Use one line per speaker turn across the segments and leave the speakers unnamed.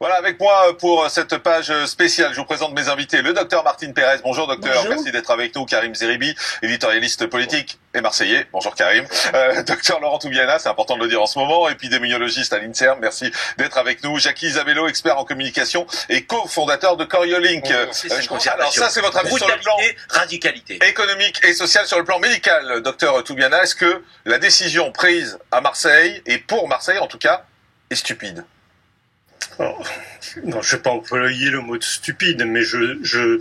Voilà, avec moi pour cette page spéciale, je vous présente mes invités. Le docteur Martine Pérez. Bonjour docteur,
Bonjour.
merci d'être avec nous. Karim Zeribi, éditorialiste politique et marseillais. Bonjour Karim. Docteur Laurent Toubiana, c'est important de le dire en ce moment, épidémiologiste à l'INSERM. Merci d'être avec nous. Jackie Isabello, expert en communication et cofondateur de Coriolink. Alors ça, c'est votre avis sur le plan
radicalité
économique et social, sur le plan médical. Docteur Toubiana, est-ce que la décision prise à Marseille, et pour Marseille en tout cas, est stupide?
Alors, non, je ne vais pas employer le mot de stupide, mais je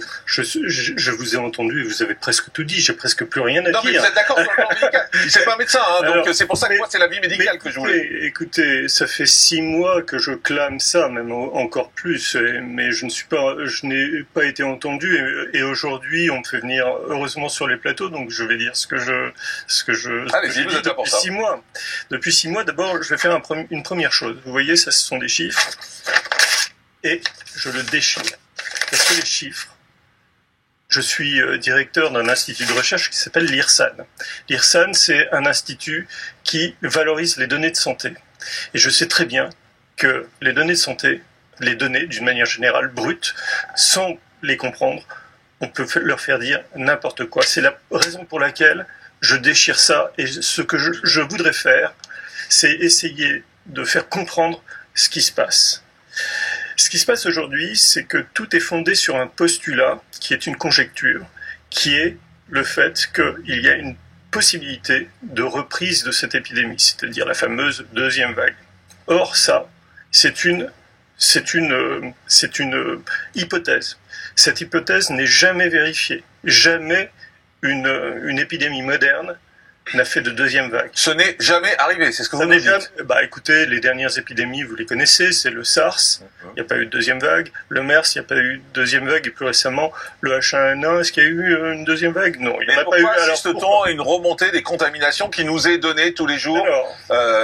vous ai entendu et vous avez presque tout dit, j'ai presque plus rien à dire.
Non, mais vous êtes d'accord sur le plan médical. C'est pas un médecin, hein, donc c'est pour ça que moi c'est l'avis médical que je voulais.
Écoutez, ça fait 6 mois que je clame ça, même encore plus, mais je n'ai pas été entendu et aujourd'hui on me fait venir heureusement sur les plateaux, donc je vais dire ce que
Allez-y, vous êtes là pour ça.
6 mois. Depuis 6 mois, d'abord, je vais faire une première chose. Vous voyez, ça, ce sont des chiffres. Et je le déchire. Parce que les chiffres, je suis directeur d'un institut de recherche qui s'appelle l'IRSAN. L'IRSAN, c'est un institut qui valorise les données de santé. Et je sais très bien que les données de santé, les données d'une manière générale brutes, sans les comprendre, on peut leur faire dire n'importe quoi. C'est la raison pour laquelle je déchire ça. Et ce que je voudrais faire, c'est essayer de faire comprendre ce qui se passe. Ce qui se passe aujourd'hui, c'est que tout est fondé sur un postulat qui est une conjecture, qui est le fait qu'il y a une possibilité de reprise de cette épidémie, c'est-à-dire la fameuse deuxième vague. Or, ça, c'est une hypothèse. Cette hypothèse n'est jamais vérifiée. Jamais une épidémie moderne n'a fait de deuxième vague.
Ce n'est jamais arrivé, c'est ce que vous nous dites.
Écoutez, les dernières épidémies, vous les connaissez, c'est le SARS, il n'y a pas eu de deuxième vague. Le MERS, il n'y a pas eu de deuxième vague. Et plus récemment, le H1N1, est-ce qu'il y a eu une deuxième vague? Non, il n'y en a pas eu.
Pourquoi assiste-t-on à une remontée des contaminations qui nous est donnée tous les jours,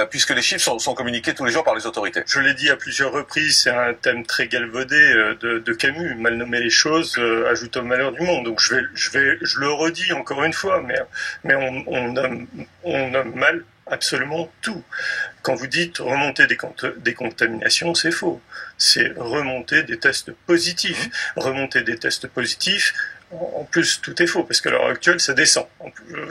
puisque les chiffres sont communiqués tous les jours par les autorités?
Je l'ai dit à plusieurs reprises, c'est un thème très galvaudé de Camus. Mal nommer les choses ajoute au malheur du monde. Donc je le redis encore une fois, mais on nomme mal absolument tout. Quand vous dites remonter des contaminations, c'est faux. C'est remonter des tests positifs. Remonter des tests positifs, en plus, tout est faux, parce qu'à l'heure actuelle, ça descend.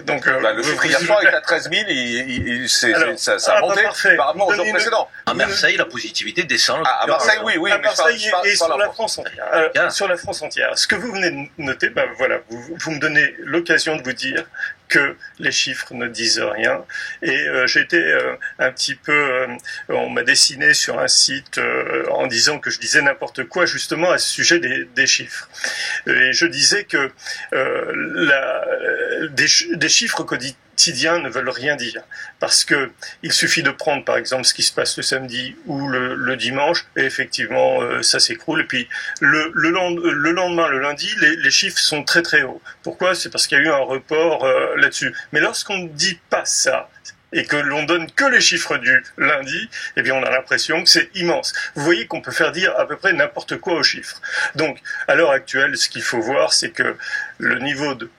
Donc,
le chiffre hier soir est à 13 000, ça a monté par rapport au jour précédent.
À Marseille, la positivité descend.
À Marseille, oui.
À Marseille et sur la France entière. Sur la France entière. Ce que vous venez de noter, voilà, vous me donnez l'occasion de vous dire que les chiffres ne disent rien. Et j'ai été un petit peu... on m'a dessiné sur un site en disant que je disais n'importe quoi, justement, à ce sujet des chiffres. Et je disais que des chiffres quotidiens ne veulent rien dire. Parce que il suffit de prendre, par exemple, ce qui se passe le samedi ou le dimanche, et effectivement, ça s'écroule. Et puis, le lendemain, le lundi, les chiffres sont très très hauts. Pourquoi? C'est parce qu'il y a eu un report là-dessus. Mais lorsqu'on ne dit pas ça, et que l'on donne que les chiffres du lundi, eh bien on a l'impression que c'est immense. Vous voyez qu'on peut faire dire à peu près n'importe quoi aux chiffres. Donc, à l'heure actuelle, ce qu'il faut voir, c'est que le niveau de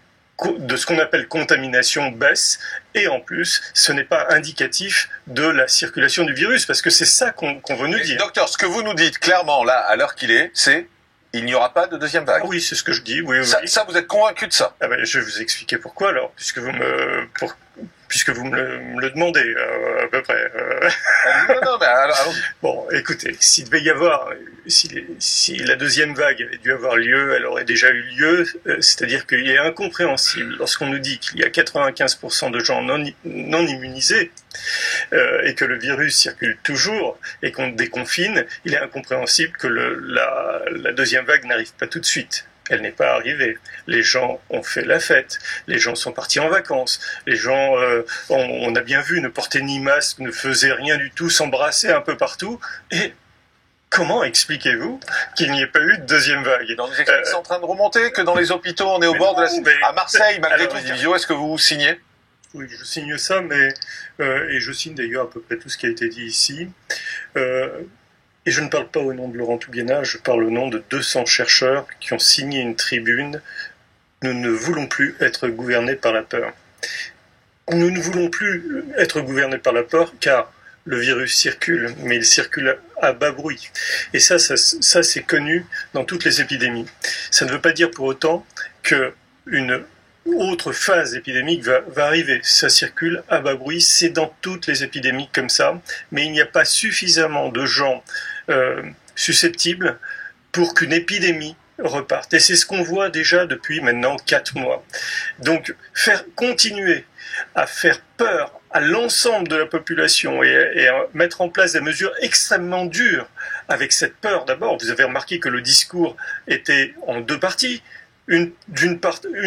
ce qu'on appelle contamination baisse, et en plus, ce n'est pas indicatif de la circulation du virus, parce que c'est ça qu'on veut nous dire.
Docteur, ce que vous nous dites clairement, là, à l'heure qu'il est, c'est il n'y aura pas de deuxième vague.
Oui, c'est ce que je dis, oui.
Ça, vous êtes convaincu de ça?
Je vais vous expliquer pourquoi, alors, puisque vous me le demandez, à peu près.
Non, mais allons-y.
Bon, écoutez, s'il devait y avoir, si la deuxième vague avait dû avoir lieu, elle aurait déjà eu lieu, c'est-à-dire qu'il est incompréhensible, lorsqu'on nous dit qu'il y a 95% de gens non immunisés, et que le virus circule toujours, et qu'on déconfine, il est incompréhensible que la deuxième vague n'arrive pas tout de suite. Elle n'est pas arrivée. Les gens ont fait la fête. Les gens sont partis en vacances. Les gens, on a bien vu, ne portaient ni masque, ne faisaient rien du tout, s'embrassaient un peu partout. Et comment expliquez-vous qu'il n'y ait pas eu de deuxième vague?
Dans les écoles, c'est en train de remonter, que dans les hôpitaux, on est au bord de la... À Marseille, malgré tout, est-ce que vous signez?
Oui, je signe ça, et je signe d'ailleurs à peu près tout ce qui a été dit ici. Et je ne parle pas au nom de Laurent Toubiana, je parle au nom de 200 chercheurs qui ont signé une tribune. Nous ne voulons plus être gouvernés par la peur. Nous ne voulons plus être gouvernés par la peur, car le virus circule, mais il circule à bas bruit. Et ça c'est connu dans toutes les épidémies. Ça ne veut pas dire pour autant qu'une autre phase épidémique va arriver. Ça circule à bas bruit, c'est dans toutes les épidémies comme ça, mais il n'y a pas suffisamment de gens susceptibles pour qu'une épidémie reparte. Et c'est ce qu'on voit déjà depuis maintenant 4 mois. Donc, continuer à faire peur à l'ensemble de la population et à mettre en place des mesures extrêmement dures avec cette peur d'abord. Vous avez remarqué que le discours était en 2 parties. Une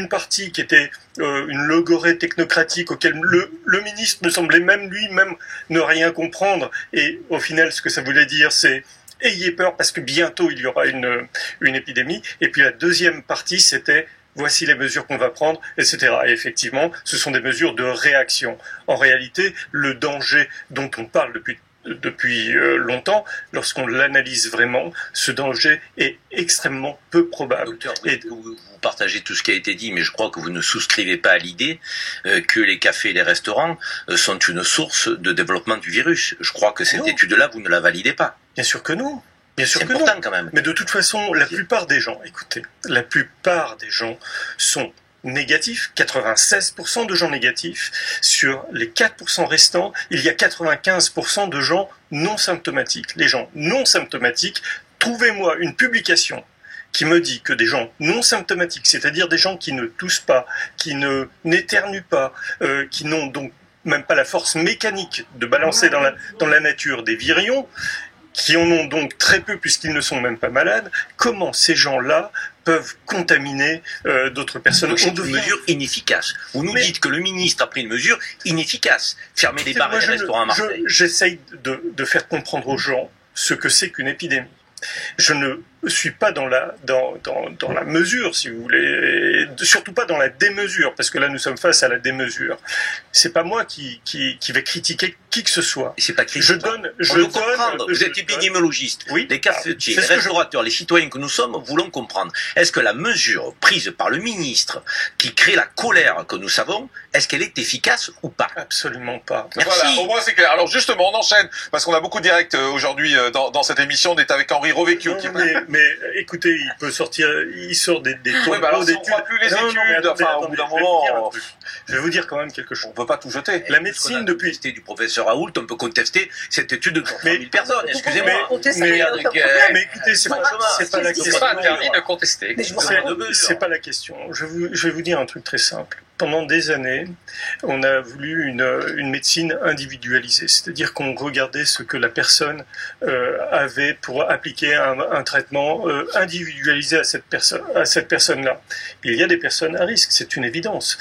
partie qui était une logorée technocratique auquel le ministre ne semblait même lui-même ne rien comprendre. Et au final, ce que ça voulait dire, c'est ayez peur parce que bientôt il y aura une épidémie. Et puis la deuxième partie, c'était voici les mesures qu'on va prendre, etc. Et effectivement, ce sont des mesures de réaction. En réalité, le danger dont on parle depuis longtemps, lorsqu'on l'analyse vraiment, ce danger est extrêmement peu probable.
Docteur, vous partagez tout ce qui a été dit, mais je crois que vous ne souscrivez pas à l'idée que les cafés et les restaurants sont une source de développement du virus. Je crois que cette étude-là, vous ne la validez pas.
Bien sûr que non. Bien sûr
c'est
que
important
non.
quand même.
Mais de toute façon, la plupart des gens, écoutez, la plupart des gens sont négatifs, 96% de gens négatifs. Sur les 4% restants, il y a 95% de gens non symptomatiques. Les gens non symptomatiques, trouvez-moi une publication qui me dit que des gens non symptomatiques, c'est-à-dire des gens qui ne toussent pas, qui n'éternuent pas, qui n'ont donc même pas la force mécanique de balancer dans la nature des virions, qui en ont donc très peu puisqu'ils ne sont même pas malades, comment ces gens-là peuvent contaminer d'autres personnes?
Donc c'est une mesure inefficace. Vous nous dites que le ministre a pris une mesure inefficace. Fermer les bars et les restaurants à Marseille.
J'essaye de faire comprendre aux gens ce que c'est qu'une épidémie. Je ne suis pas dans la mesure, si vous voulez, surtout pas dans la démesure, parce que là nous sommes face à la démesure. C'est pas moi qui vais critiquer qui que ce soit.
C'est pas critique.
Vous
êtes épidémiologiste.
Oui.
Les cafetiers, les restaurateurs, les citoyens que nous sommes, voulons comprendre. Est-ce que la mesure prise par le ministre, qui crée la colère que nous savons, est-ce qu'elle est efficace ou pas?
Absolument pas.
Merci.
Voilà, au moins c'est clair. Alors justement, on enchaîne, parce qu'on a beaucoup de directs aujourd'hui dans cette émission. On est avec Henri Rovecchio.
Mais écoutez, il sort des
oui, bah alors, si on ne croit plus les études, au bout d'un moment,
je vais vous dire quand même quelque chose.
On ne peut pas tout jeter.
La médecine, depuis
du professeur Raoult, on peut contester cette étude de 3000 personnes. Excusez-moi.
Mais écoutez, c'est pas la question.
C'est pas interdit de contester.
C'est pas la question. Je vais vous dire un truc très simple. Pendant des années, on a voulu une médecine individualisée, c'est-à-dire qu'on regardait ce que la personne avait pour appliquer un traitement individualisé à cette personne-là. Il y a des personnes à risque, c'est une évidence.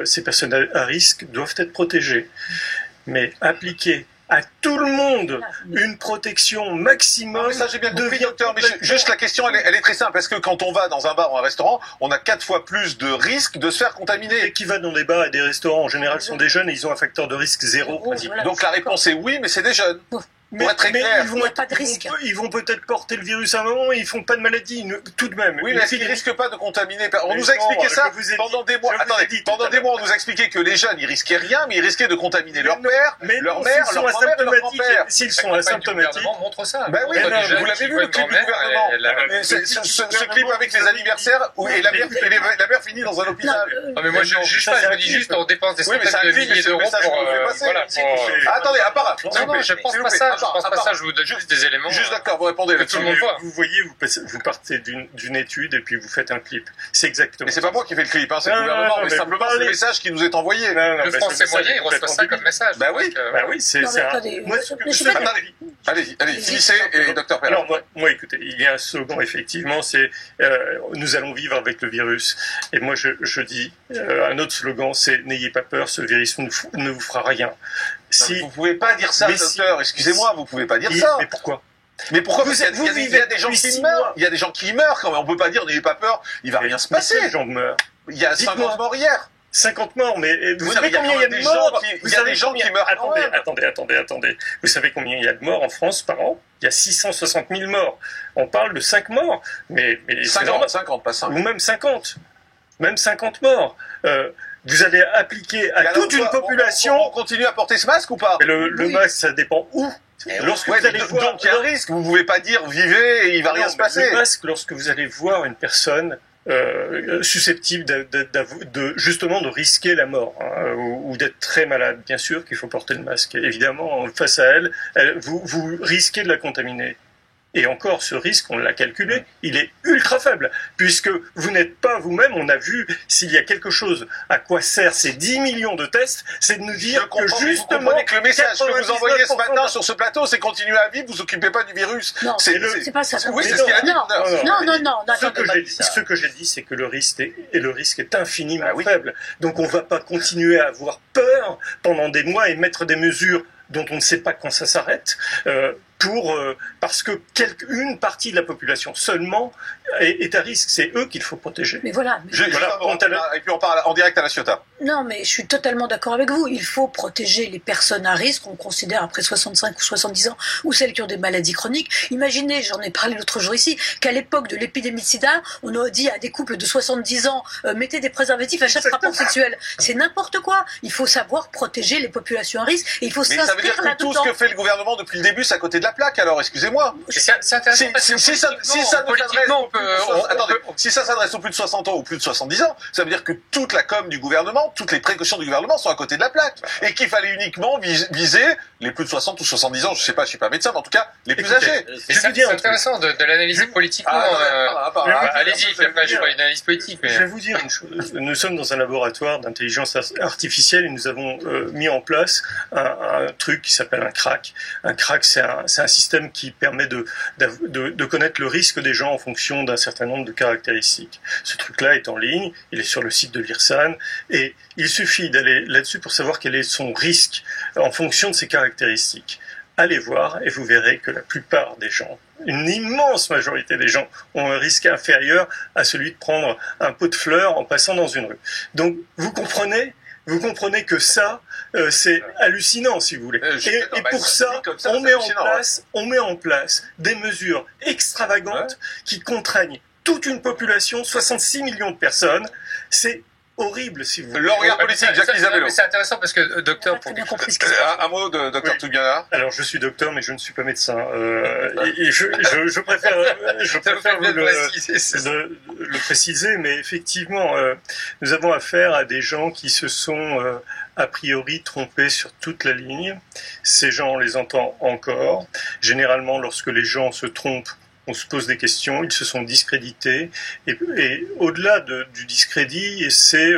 Ces personnes à risque doivent être protégées. Mais appliquer à tout le monde une protection maximum.
Mais ça j'ai bien compris, docteur, mais juste la question elle est très simple. Est-ce que quand on va dans un bar ou un restaurant, on a 4 fois plus de risques de se faire contaminer?
Et qui va dans des bars et des restaurants en général sont des jeunes et ils ont un facteur de risque 0.
Voilà. Donc la réponse est oui, mais c'est des jeunes.
Mais ils vont peut-être porter le virus à un moment et ils font pas de maladie, tout de même.
Oui, mais est-ce qu'ils risquent pas de contaminer? On nous a expliqué ça pendant des mois. Attendez, pendant des mois, on nous a expliqué que les jeunes, ils risquaient rien, mais ils risquaient de contaminer leur père, leur mère, leur grand-mère et leur grand-père.
S'ils sont asymptomatiques.
Montre ça.
Ben oui, vous l'avez vu, le clip du gouvernement. Ce clip avec les anniversaires, et la mère finit dans un hôpital.
Non, mais moi, je dis juste, on dépense des centaines de milliers d'euros pour...
Attendez, à part.
Non, je pense pas ça. Je pense pas ça, je vous donne juste des éléments.
Juste d'accord, vous répondez.
Que tout le monde voit.
Vous voyez, vous partez d'une étude et puis vous faites un clip. C'est exactement.
Mais c'est pas moi qui fais le clip, c'est le gouvernement, mais simplement c'est le message qui nous est envoyé.
Le français moyen, il reçoit ça comme message.
Bah oui,
c'est ça.
Allez-y, finissez et docteur Perrin.
Alors moi, écoutez, il y a un slogan effectivement, c'est nous allons vivre avec le virus. Et moi je dis un autre slogan, c'est n'ayez pas peur, ce virus ne vous fera rien.
Vous pouvez pas dire ça, docteur. Excusez-moi, vous pouvez pas dire ça.
Mais pourquoi?
Mais pourquoi? Parce qu'il y a des gens qui meurent. Il y a des gens qui meurent quand même. On peut pas dire n'ayez pas peur. Il va rien se passer.
Les gens meurent.
Il y a 50 morts hier.
50 morts, mais vous savez combien il y a de morts?
Il y a des gens qui meurent.
Attendez. Vous savez combien il y a de morts en France par an? Il y a 660 000 morts. On parle de 5 morts. Mais
50, pas 5.
Ou même 50. Même 50 morts. vous allez appliquer à toute une population...
On continue à porter ce masque ou pas?
Mais le masque, ça dépend où.
Lorsque vous allez voir, donc il y a un risque, vous pouvez pas dire vivez et il va rien se passer.
Le masque, lorsque vous allez voir une personne susceptible justement de risquer la mort ou d'être très malade, bien sûr qu'il faut porter le masque. Évidemment, face à elle, vous risquez de la contaminer. Et encore, ce risque, on l'a calculé, il est ultra faible, puisque vous n'êtes pas vous-même, on a vu s'il y a quelque chose à quoi servent ces 10 millions de tests, c'est de nous dire que justement...
que le message que vous envoyez ce matin sur ce plateau, c'est continuer à vivre, vous occupez pas du virus.
Non, c'est pas ça.
Oui, c'est ce qu'il a dit.
Non.
Ce que j'ai dit, c'est que le risque est infiniment faible. Donc on va pas continuer à avoir peur pendant des mois et mettre des mesures dont on ne sait pas quand ça s'arrête, parce que une partie de la population seulement est à risque. C'est eux qu'il faut protéger.
Mais voilà.
Et puis on parle en direct à la Ciotat.
Non, mais je suis totalement d'accord avec vous. Il faut protéger les personnes à risque, qu'on considère après 65 ou 70 ans, ou celles qui ont des maladies chroniques. Imaginez, j'en ai parlé l'autre jour ici, qu'à l'époque de l'épidémie de sida, on a dit à des couples de 70 ans, mettez des préservatifs à chaque rapport sexuel. C'est n'importe quoi. Il faut savoir protéger les populations à risque et il faut s'inscrire là-dedans.
Mais ça veut dire que tout ce que fait le gouvernement depuis le début, c'est à côté de la plaque, alors, excusez-moi.
C'est intéressant parce que
si ça s'adresse aux plus de 60 ans ou plus de 70 ans, ça veut dire que toute la com du gouvernement, toutes les précautions du gouvernement sont à côté de la plaque. Et qu'il fallait uniquement viser les plus de 60 ou 70 ans, je sais pas, je suis pas médecin, mais en tout cas, les plus âgés.
C'est intéressant de l'analyser politiquement. Allez-y, je ferai une analyse politique.
Je vais vous dire une chose. Nous sommes dans un laboratoire d'intelligence artificielle et nous avons mis en place un truc qui s'appelle un crack. Un crack, c'est un système qui permet de connaître le risque des gens en fonction d'un certain nombre de caractéristiques. Ce truc-là est en ligne, il est sur le site de l'IRSAN, et il suffit d'aller là-dessus pour savoir quel est son risque en fonction de ses caractéristiques. Allez voir et vous verrez que la plupart des gens, une immense majorité des gens, ont un risque inférieur à celui de prendre un pot de fleurs en passant dans une rue. Donc, vous comprenez que ça, c'est hallucinant, si vous voulez. Et pour ça, on met en place des mesures extravagantes qui contraignent toute une population, 66 millions de personnes. C'est horrible, si vous voulez.
Le regard politique, Jacques Isabello.
C'est intéressant parce que, docteur,
un mot de docteur Toubiana.
Alors, je suis docteur, mais je ne suis pas médecin. Et je préfère le préciser, mais effectivement, nous avons affaire à des gens qui se sont a priori trompés sur toute la ligne. Ces gens, on les entend encore. Généralement, lorsque les gens se trompent, on se pose des questions, ils se sont discrédités, et au-delà du discrédit, c'est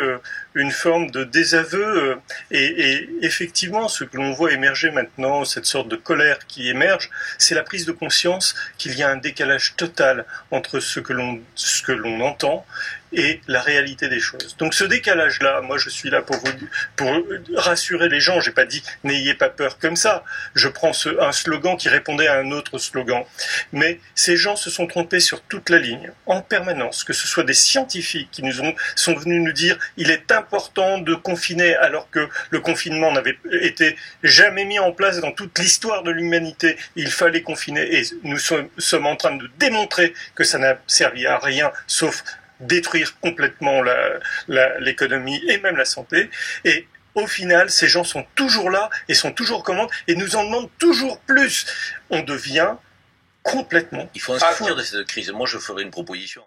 une forme de désaveu, et effectivement, ce que l'on voit émerger maintenant, cette sorte de colère qui émerge, c'est la prise de conscience qu'il y a un décalage total entre ce que l'on entend et la réalité des choses. Donc ce décalage-là, moi je suis là pour rassurer les gens. J'ai pas dit n'ayez pas peur comme ça. Je prends un slogan qui répondait à un autre slogan. Mais ces gens se sont trompés sur toute la ligne, en permanence. Que ce soit des scientifiques qui sont venus nous dire il est important de confiner alors que le confinement n'avait été jamais mis en place dans toute l'histoire de l'humanité. Il fallait confiner et nous sommes en train de démontrer que ça n'a servi à rien sauf détruire complètement l'économie et même la santé. Et au final, ces gens sont toujours là et sont toujours aux commandes et nous en demandent toujours plus. On devient complètement...
Il faut en sortir de cette crise. Moi, je ferai une proposition.